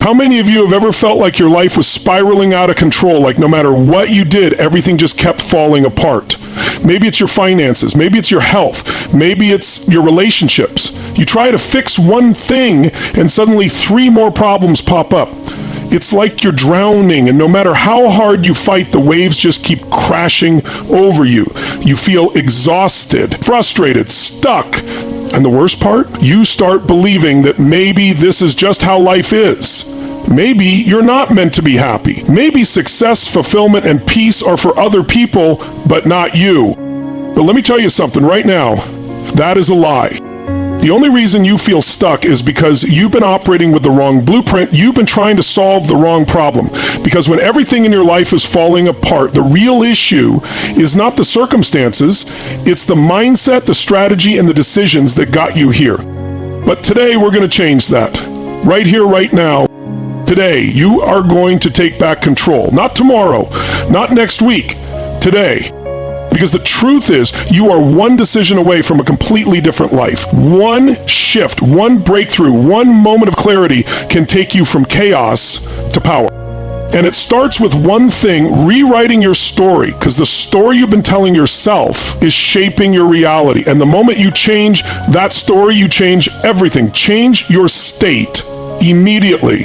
How many of you have ever felt like your life was spiraling out of control, like no matter what you did, everything just kept falling apart? Maybe it's your finances, maybe it's your health, maybe it's your relationships. You try to fix one thing and suddenly 3 more problems pop up. It's like you're drowning, and no matter how hard you fight, the waves just keep crashing over you. You feel exhausted, frustrated, stuck. And the worst part, you start believing that maybe this is just how life is. Maybe you're not meant to be happy. Maybe success, fulfillment, and peace are for other people, but not you. But let me tell you something right now. That is a lie. The only reason you feel stuck is because you've been operating with the wrong blueprint. You've been trying to solve the wrong problem. Because when everything in your life is falling apart, the real issue is not the circumstances, it's the mindset, the strategy, and the decisions that got you here. But today we're going to change that. Right here, right now. Today, you are going to take back control. Not tomorrow, not next week, today. Because the truth is, you are one decision away from a completely different life. One shift, one breakthrough, one moment of clarity can take you from chaos to power. And it starts with one thing, rewriting your story, because the story you've been telling yourself is shaping your reality. And the moment you change that story, you change everything. Change your state immediately.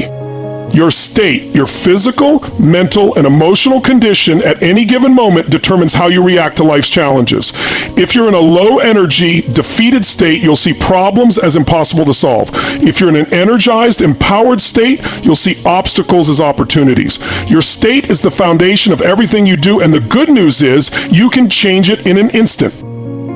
Your state, your physical, mental, and emotional condition at any given moment determines how you react to life's challenges. If you're in a low energy, defeated state, you'll see problems as impossible to solve. If you're in an energized, empowered state, you'll see obstacles as opportunities. Your state is the foundation of everything you do, and the good news is you can change it in an instant.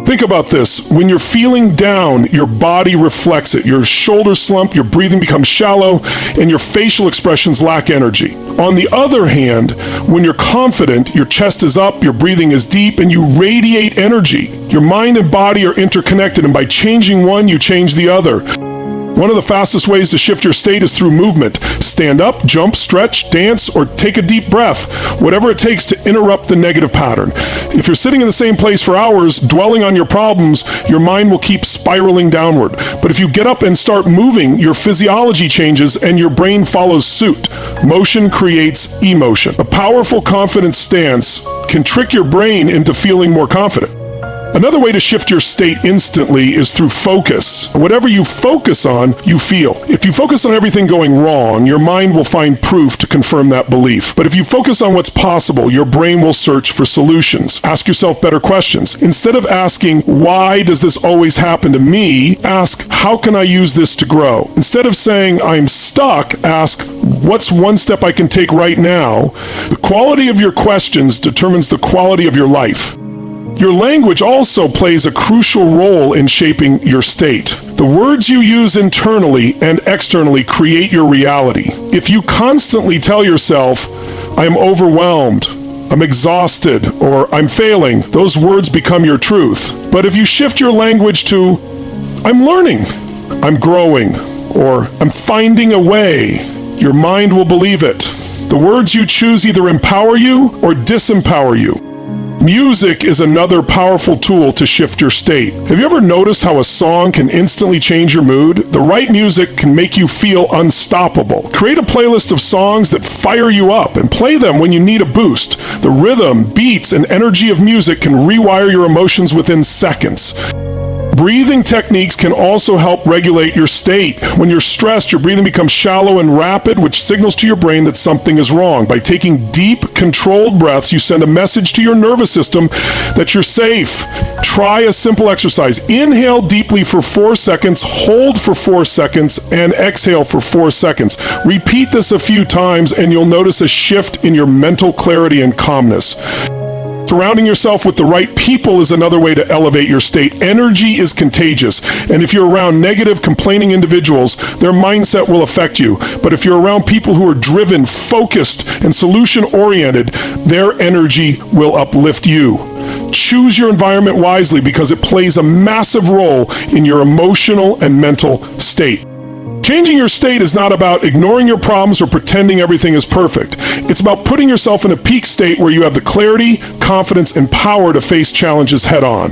Think about this. When you're feeling down, your body reflects it. Your shoulders slump, your breathing becomes shallow, and your facial expressions lack energy. On the other hand, when you're confident, your chest is up, your breathing is deep, and you radiate energy. Your mind and body are interconnected, and by changing one, you change the other. One of the fastest ways to shift your state is through movement. Stand up, jump, stretch, dance, or take a deep breath, whatever it takes to interrupt the negative pattern. If you're sitting in the same place for hours, dwelling on your problems, your mind will keep spiraling downward. But if you get up and start moving, your physiology changes and your brain follows suit. Motion creates emotion. A powerful, confident stance can trick your brain into feeling more confident. Another way to shift your state instantly is through focus. Whatever you focus on, you feel. If you focus on everything going wrong, your mind will find proof to confirm that belief. But if you focus on what's possible, your brain will search for solutions. Ask yourself better questions. Instead of asking, why does this always happen to me? Ask, how can I use this to grow? Instead of saying, I'm stuck, ask, what's one step I can take right now? The quality of your questions determines the quality of your life. Your language also plays a crucial role in shaping your state. The words you use internally and externally create your reality. If you constantly tell yourself, I am overwhelmed, I'm exhausted, or I'm failing, those words become your truth. But if you shift your language to, I'm learning, I'm growing, or I'm finding a way, your mind will believe it. The words you choose either empower you or disempower you. Music is another powerful tool to shift your state. Have you ever noticed how a song can instantly change your mood? The right music can make you feel unstoppable. Create a playlist of songs that fire you up and play them when you need a boost. The rhythm, beats, and energy of music can rewire your emotions within seconds. Breathing techniques can also help regulate your state. When you're stressed, your breathing becomes shallow and rapid, which signals to your brain that something is wrong. By taking deep, controlled breaths, you send a message to your nervous system that you're safe. Try a simple exercise. Inhale deeply for 4 seconds, hold for 4 seconds, and exhale for 4 seconds. Repeat this a few times, and you'll notice a shift in your mental clarity and calmness. Surrounding yourself with the right people is another way to elevate your state. Energy is contagious, and if you're around negative, complaining individuals, their mindset will affect you. But if you're around people who are driven, focused, and solution-oriented, their energy will uplift you. Choose your environment wisely because it plays a massive role in your emotional and mental state. Changing your state is not about ignoring your problems or pretending everything is perfect. It's about putting yourself in a peak state where you have the clarity, confidence, and power to face challenges head on.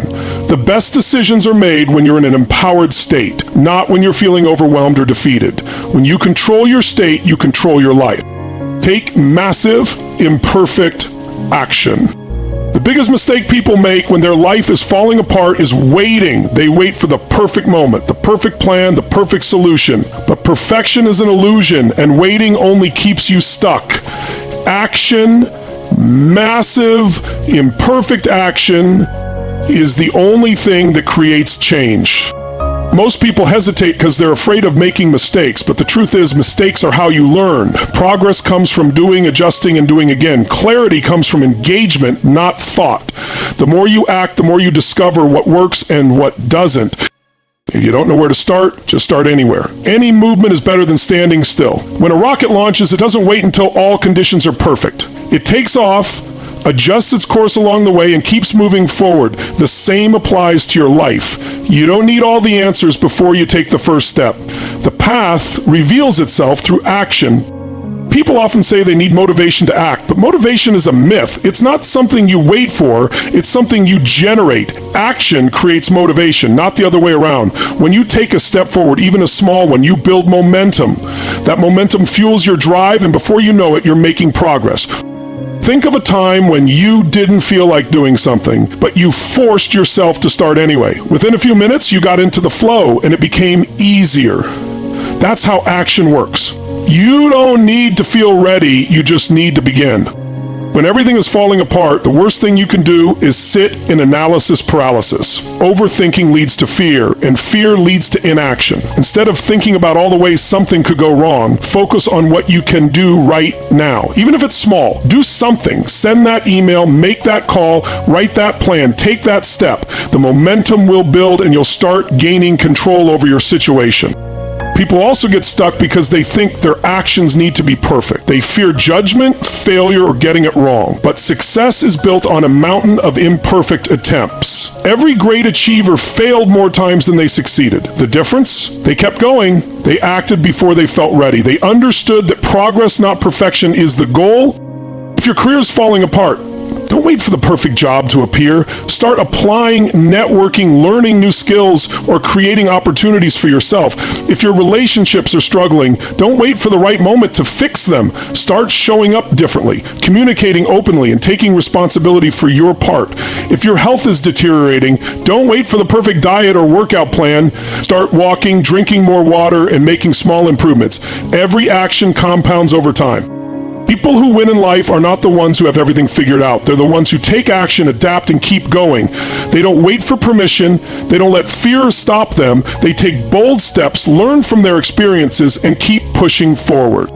The best decisions are made when you're in an empowered state, not when you're feeling overwhelmed or defeated. When you control your state, you control your life. Take massive, imperfect action. The biggest mistake people make when their life is falling apart is waiting. They wait for the perfect moment, the perfect plan, the perfect solution. But perfection is an illusion, and waiting only keeps you stuck. Action, massive, imperfect action, is the only thing that creates change. Most people hesitate because they're afraid of making mistakes, but the truth is mistakes are how you learn. Progress comes from doing, adjusting, and doing again. Clarity comes from engagement, not thought. The more you act, the more you discover what works and what doesn't. If you don't know where to start, just start anywhere. Any movement is better than standing still. When a rocket launches, it doesn't wait until all conditions are perfect. It takes off, adjusts its course along the way, and keeps moving forward. The same applies to your life. You don't need all the answers before you take the first step. The path reveals itself through action. People often say they need motivation to act, but motivation is a myth. It's not something you wait for, it's something you generate. Action creates motivation, not the other way around. When you take a step forward, even a small one, you build momentum. That momentum fuels your drive, and before you know it, you're making progress. Think of a time when you didn't feel like doing something, but you forced yourself to start anyway. Within a few minutes, you got into the flow and it became easier. That's how action works. You don't need to feel ready, you just need to begin. When everything is falling apart, the worst thing you can do is sit in analysis paralysis. Overthinking leads to fear, and fear leads to inaction. Instead of thinking about all the ways something could go wrong, focus on what you can do right now. Even if it's small, do something. Send that email, make that call, write that plan, take that step. The momentum will build and you'll start gaining control over your situation. People also get stuck because they think their actions need to be perfect. They fear judgment, failure, or getting it wrong. But success is built on a mountain of imperfect attempts. Every great achiever failed more times than they succeeded. The difference? They kept going. They acted before they felt ready. They understood that progress, not perfection, is the goal. If your career is falling apart, don't wait for the perfect job to appear. Start applying, networking, learning new skills, or creating opportunities for yourself. If your relationships are struggling, don't wait for the right moment to fix them. Start showing up differently, communicating openly, and taking responsibility for your part. If your health is deteriorating, don't wait for the perfect diet or workout plan. Start walking, drinking more water, and making small improvements. Every action compounds over time. People who win in life are not the ones who have everything figured out. They're the ones who take action, adapt, and keep going. They don't wait for permission. They don't let fear stop them. They take bold steps, learn from their experiences, and keep pushing forward.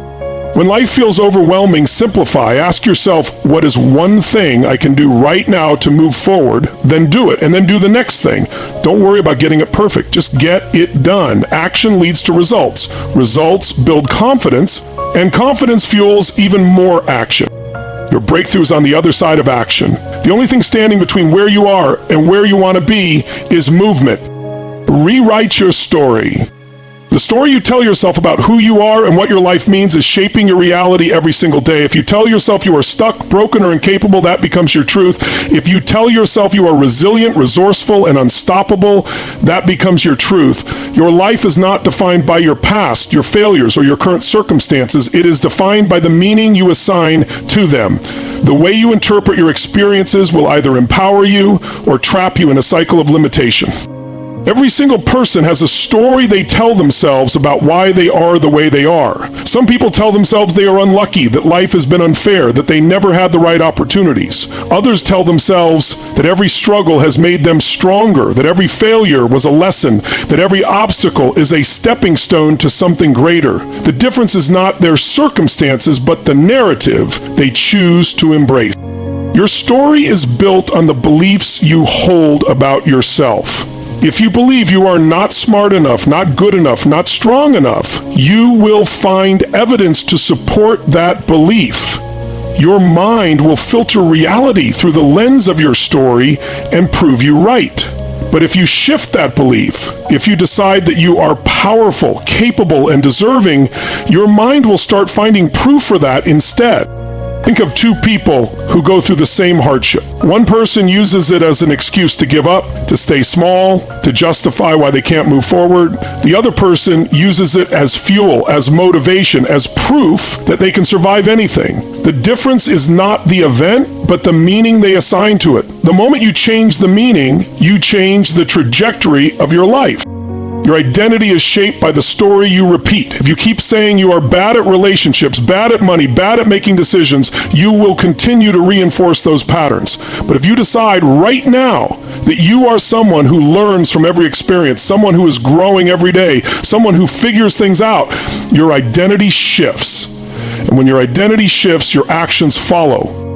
When life feels overwhelming, simplify. Ask yourself, what is one thing I can do right now to move forward? Then do it, and then do the next thing. Don't worry about getting it perfect. Just get it done. Action leads to results. Results build confidence, and confidence fuels even more action. Your breakthrough is on the other side of action. The only thing standing between where you are and where you want to be is movement. Rewrite your story. The story you tell yourself about who you are and what your life means is shaping your reality every single day. If you tell yourself you are stuck, broken, or incapable, that becomes your truth. If you tell yourself you are resilient, resourceful, and unstoppable, that becomes your truth. Your life is not defined by your past, your failures, or your current circumstances. It is defined by the meaning you assign to them. The way you interpret your experiences will either empower you or trap you in a cycle of limitation. Every single person has a story they tell themselves about why they are the way they are. Some people tell themselves they are unlucky, that life has been unfair, that they never had the right opportunities. Others tell themselves that every struggle has made them stronger, that every failure was a lesson, that every obstacle is a stepping stone to something greater. The difference is not their circumstances, but the narrative they choose to embrace. Your story is built on the beliefs you hold about yourself. If you believe you are not smart enough, not good enough, not strong enough, you will find evidence to support that belief. Your mind will filter reality through the lens of your story and prove you right. But if you shift that belief, if you decide that you are powerful, capable, and deserving, your mind will start finding proof for that instead. Think of two people who go through the same hardship. One person uses it as an excuse to give up, to stay small, to justify why they can't move forward. The other person uses it as fuel, as motivation, as proof that they can survive anything. The difference is not the event, but the meaning they assign to it. The moment you change the meaning, you change the trajectory of your life. Your identity is shaped by the story you repeat. If you keep saying you are bad at relationships, bad at money, bad at making decisions, you will continue to reinforce those patterns. But if you decide right now that you are someone who learns from every experience, someone who is growing every day, someone who figures things out, your identity shifts. And when your identity shifts, your actions follow.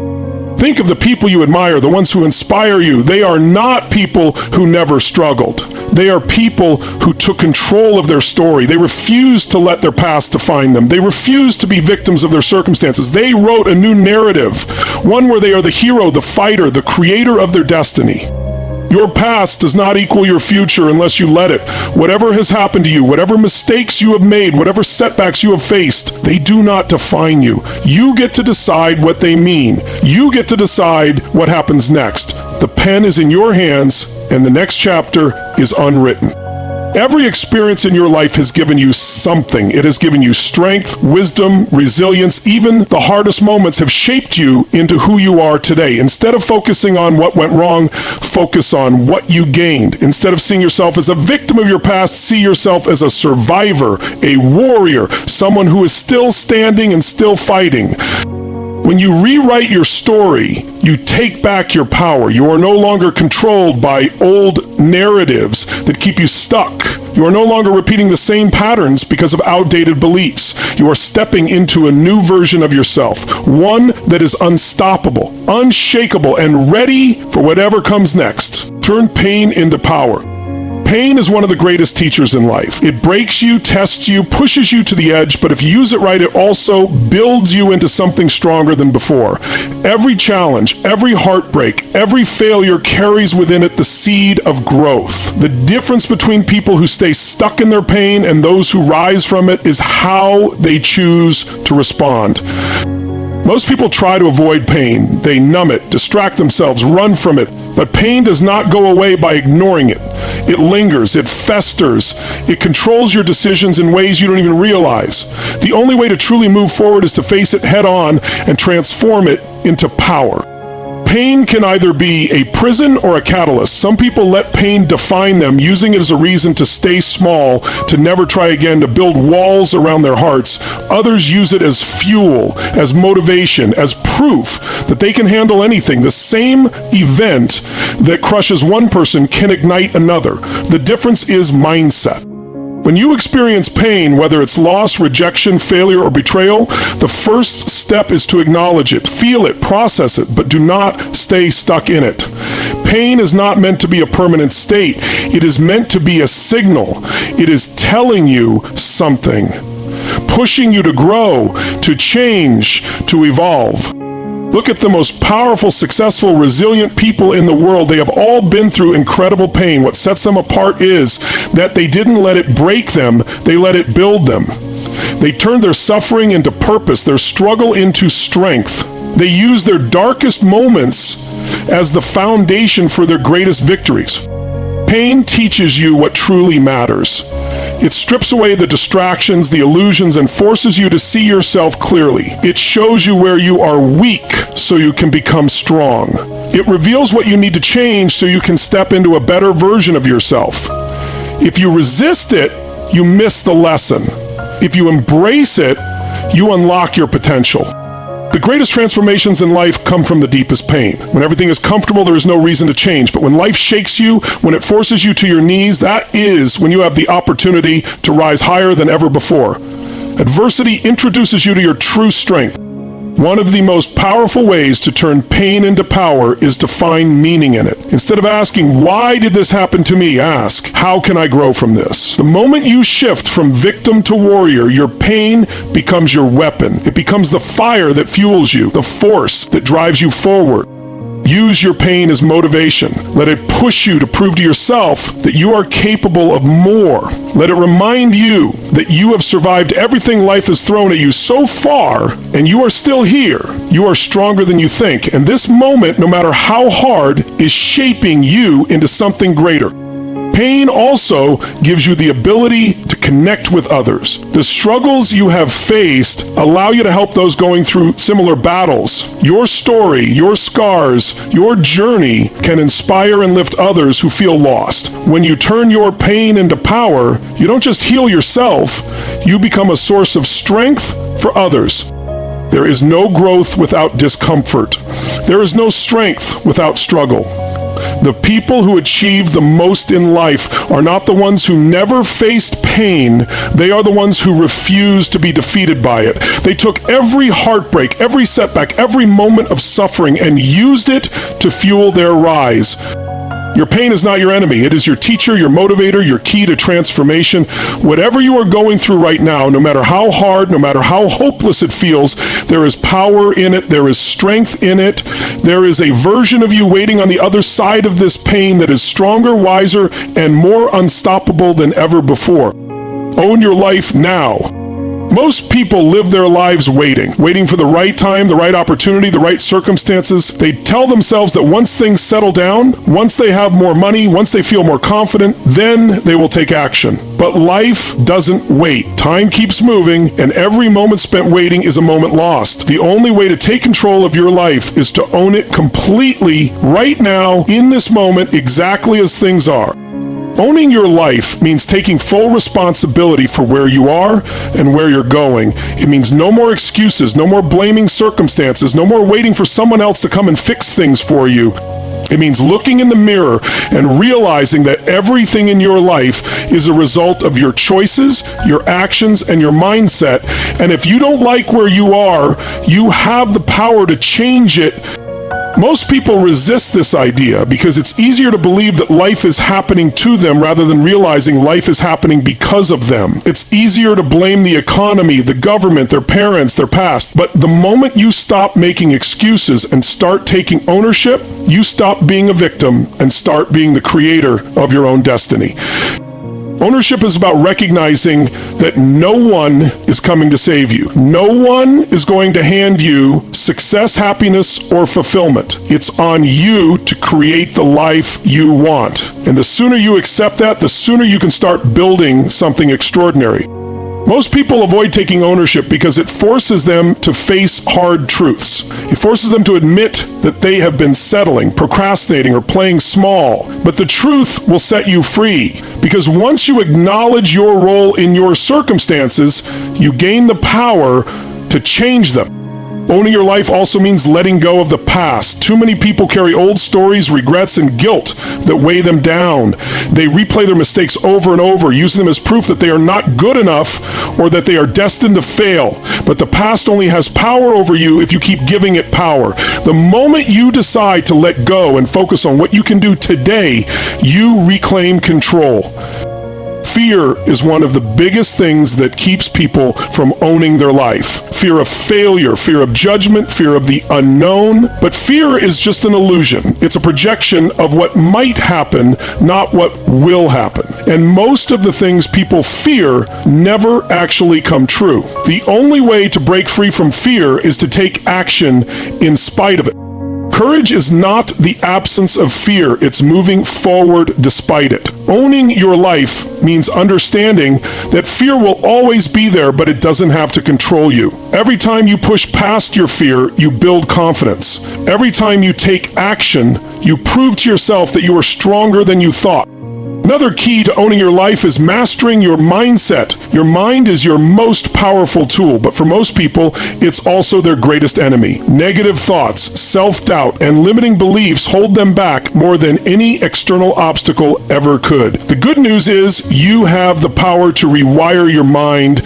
Think of the people you admire, the ones who inspire you. They are not people who never struggled. They are people who took control of their story. They refused to let their past define them. They refused to be victims of their circumstances. They wrote a new narrative, one where they are the hero, the fighter, the creator of their destiny. Your past does not equal your future unless you let it. Whatever has happened to you, whatever mistakes you have made, whatever setbacks you have faced, they do not define you. You get to decide what they mean. You get to decide what happens next. The pen is in your hands, and the next chapter is unwritten. Every experience in your life has given you something. It has given you strength, wisdom, resilience. Even the hardest moments have shaped you into who you are today. Instead of focusing on what went wrong, focus on what you gained. Instead of seeing yourself as a victim of your past, see yourself as a survivor, a warrior, someone who is still standing and still fighting. When you rewrite your story, you take back your power. You are no longer controlled by old narratives that keep you stuck. You are no longer repeating the same patterns because of outdated beliefs. You are stepping into a new version of yourself, one that is unstoppable, unshakable, and ready for whatever comes next. Turn pain into power. Pain is one of the greatest teachers in life. It breaks you, tests you, pushes you to the edge, but if you use it right, it also builds you into something stronger than before. Every challenge, every heartbreak, every failure carries within it the seed of growth. The difference between people who stay stuck in their pain and those who rise from it is how they choose to respond. Most people try to avoid pain. They numb it, distract themselves, run from it. But pain does not go away by ignoring it. It lingers, it festers, it controls your decisions in ways you don't even realize. The only way to truly move forward is to face it head on and transform it into power. Pain can either be a prison or a catalyst. Some people let pain define them, using it as a reason to stay small, to never try again, to build walls around their hearts. Others use it as fuel, as motivation, as proof that they can handle anything. The same event that crushes one person can ignite another. The difference is mindset. When you experience pain, whether it's loss, rejection, failure, or betrayal, the first step is to acknowledge it, feel it, process it, but do not stay stuck in it. Pain is not meant to be a permanent state. It is meant to be a signal. It is telling you something, pushing you to grow, to change, to evolve. Look at the most powerful, successful, resilient people in the world. They have all been through incredible pain. What sets them apart is that they didn't let it break them, they let it build them. They turned their suffering into purpose, their struggle into strength. They used their darkest moments as the foundation for their greatest victories. Pain teaches you what truly matters. It strips away the distractions, the illusions, and forces you to see yourself clearly. It shows you where you are weak so you can become strong. It reveals what you need to change so you can step into a better version of yourself. If you resist it, you miss the lesson. If you embrace it, you unlock your potential. The greatest transformations in life come from the deepest pain. When everything is comfortable, there is no reason to change. But when life shakes you, when it forces you to your knees, that is when you have the opportunity to rise higher than ever before. Adversity introduces you to your true strength. One of the most powerful ways to turn pain into power is to find meaning in it. Instead of asking, why did this happen to me? Ask, how can I grow from this? The moment you shift from victim to warrior, your pain becomes your weapon. It becomes the fire that fuels you, the force that drives you forward. Use your pain as motivation. Let it push you to prove to yourself that you are capable of more. Let it remind you that you have survived everything life has thrown at you so far, and you are still here. You are stronger than you think. And this moment, no matter how hard, is shaping you into something greater. Pain also gives you the ability to connect with others. The struggles you have faced allow you to help those going through similar battles. Your story, your scars, your journey can inspire and lift others who feel lost. When you turn your pain into power, you don't just heal yourself, you become a source of strength for others. There is no growth without discomfort. There is no strength without struggle. The people who achieve the most in life are not the ones who never faced pain. They are the ones who refuse to be defeated by it. They took every heartbreak, every setback, every moment of suffering and used it to fuel their rise. Your pain is not your enemy. It is your teacher, your motivator, your key to transformation. Whatever you are going through right now, no matter how hard, no matter how hopeless it feels, there is power in it. There is strength in it. There is a version of you waiting on the other side of this pain that is stronger, wiser, and more unstoppable than ever before. Own your life now. Most people live their lives waiting for the right time, the right opportunity, the right circumstances. They tell themselves that once things settle down, once they have more money, once they feel more confident, then they will take action. But life doesn't wait. Time keeps moving, and every moment spent waiting is a moment lost. The only way to take control of your life is to own it completely right now, in this moment, exactly as things are. Owning your life means taking full responsibility for where you are and where you're going. It means no more excuses, no more blaming circumstances, no more waiting for someone else to come and fix things for you. It means looking in the mirror and realizing that everything in your life is a result of your choices, your actions, and your mindset. And if you don't like where you are, you have the power to change it. Most people resist this idea because it's easier to believe that life is happening to them rather than realizing life is happening because of them. It's easier to blame the economy, the government, their parents, their past. But the moment you stop making excuses and start taking ownership, you stop being a victim and start being the creator of your own destiny. Ownership is about recognizing that no one is coming to save you. No one is going to hand you success, happiness, or fulfillment. It's on you to create the life you want. And the sooner you accept that, the sooner you can start building something extraordinary. Most people avoid taking ownership because it forces them to face hard truths. It forces them to admit that they have been settling, procrastinating, or playing small. But the truth will set you free, because once you acknowledge your role in your circumstances, you gain the power to change them. Owning your life also means letting go of the past. Too many people carry old stories, regrets, and guilt that weigh them down. They replay their mistakes over and over, using them as proof that they are not good enough or that they are destined to fail. But the past only has power over you if you keep giving it power. The moment you decide to let go and focus on what you can do today, you reclaim control. Fear is one of the biggest things that keeps people from owning their life. Fear of failure, fear of judgment, fear of the unknown. But fear is just an illusion. It's a projection of what might happen, not what will happen. And most of the things people fear never actually come true. The only way to break free from fear is to take action in spite of it. Courage is not the absence of fear, it's moving forward despite it. Owning your life means understanding that fear will always be there, but it doesn't have to control you. Every time you push past your fear, you build confidence. Every time you take action, you prove to yourself that you are stronger than you thought. Another key to owning your life is mastering your mindset. Your mind is your most powerful tool, but for most people, it's also their greatest enemy. Negative thoughts, self-doubt, and limiting beliefs hold them back more than any external obstacle ever could. The good news is you have the power to rewire your mind.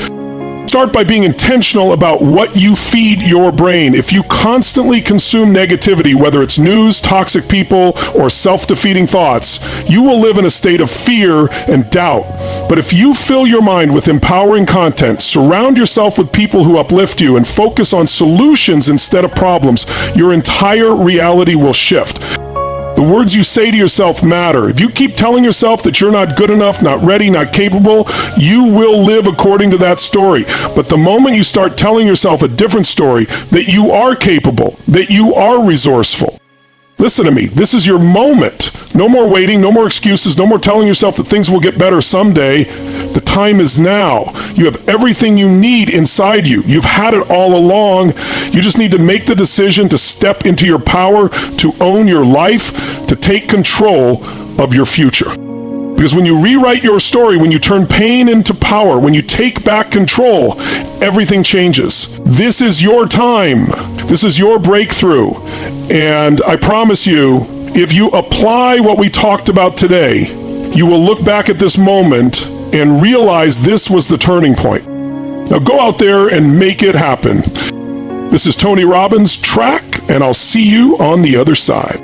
Start by being intentional about what you feed your brain. If you constantly consume negativity, whether it's news, toxic people, or self-defeating thoughts, you will live in a state of fear and doubt. But if you fill your mind with empowering content, surround yourself with people who uplift you, and focus on solutions instead of problems, your entire reality will shift. The words you say to yourself matter. If you keep telling yourself that you're not good enough, not ready, not capable, you will live according to that story. But the moment you start telling yourself a different story, that you are capable, that you are resourceful, listen to me, this is your moment. No more waiting, no more excuses, no more telling yourself that things will get better someday. The time is now. You have everything you need inside you. You've had it all along. You just need to make the decision to step into your power, to own your life, to take control of your future. Because when you rewrite your story, when you turn pain into power, when you take back control, everything changes. This is your time. This is your breakthrough. And I promise you, if you apply what we talked about today, you will look back at this moment and realize this was the turning point. Now go out there and make it happen. This is Tony Robbins, Track, and I'll see you on the other side.